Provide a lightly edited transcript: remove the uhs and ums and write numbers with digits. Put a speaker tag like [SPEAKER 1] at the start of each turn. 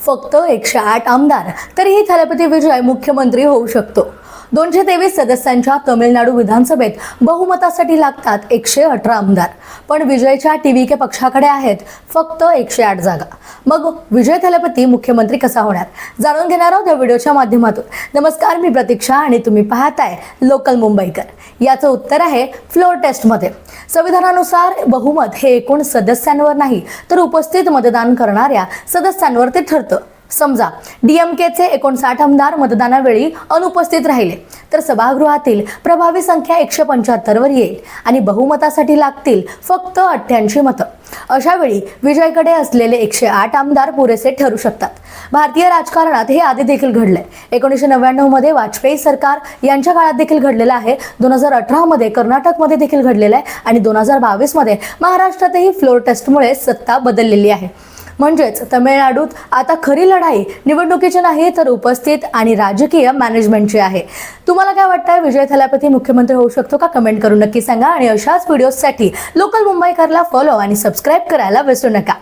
[SPEAKER 1] फक्त 108 आमदार तरीही थलपती विजय मुख्यमंत्री होऊ शकतो। 223 सदस्यांच्या तमिळनाडू विधानसभेत बहुमतासाठी लागतात 118 आमदार, पण विजयच्या टीव्हीके पक्षाकडे आहेत फक्त 108 जागा। मग विजय थलपती मुख्यमंत्री कसा होणार जाणून घेणार आहोत या व्हिडिओच्या माध्यमातून। नमस्कार, मी प्रतीक्षा आणि तुम्ही पाहताय लोकल मुंबईकर। याचं उत्तर आहे फ्लोर टेस्ट मध्ये। संविधानानुसार बहुमत हे एकूण सदस्यांवर नाही तर उपस्थित मतदान करणाऱ्या सदस्यांवर ते ठरतं। समजा डीएमकेचे 59 आमदार मतदानावेळी अनुपस्थित राहिले तर सभागृहातील प्रभावी संख्या 175 वर येईल आणि बहुमतासाठी लागतील फक्त 88 मतं। अशा वेळी विजयकडे असलेले 108 आमदार पुरेसे ठरू शकतात। भारतीय राजकारणात हे आधी देखील घडले। 1999 मध्ये वाजपेयी सरकार यांच्या काळात देखील घडलेलं आहे, 2018 मध्ये कर्नाटकमध्ये देखील घडलेलं आहे आणि 2022 मध्ये महाराष्ट्रातही फ्लोर टेस्टमुळे सत्ता बदललेली आहे। म्हणजेच तमिळनाडूत आता खरी लढाई निवडणुकीची नाही तर उपस्थित आणि राजकीय मॅनेजमेंटची आहे। तुम्हाला काय वाटतंय, विजय थलापती मुख्यमंत्री होऊ शकतो का? कमेंट करून नक्की सांगा आणि अशाच व्हिडिओसाठी लोकल मुंबईकरला फॉलो आणि सबस्क्राईब करायला विसरू नका।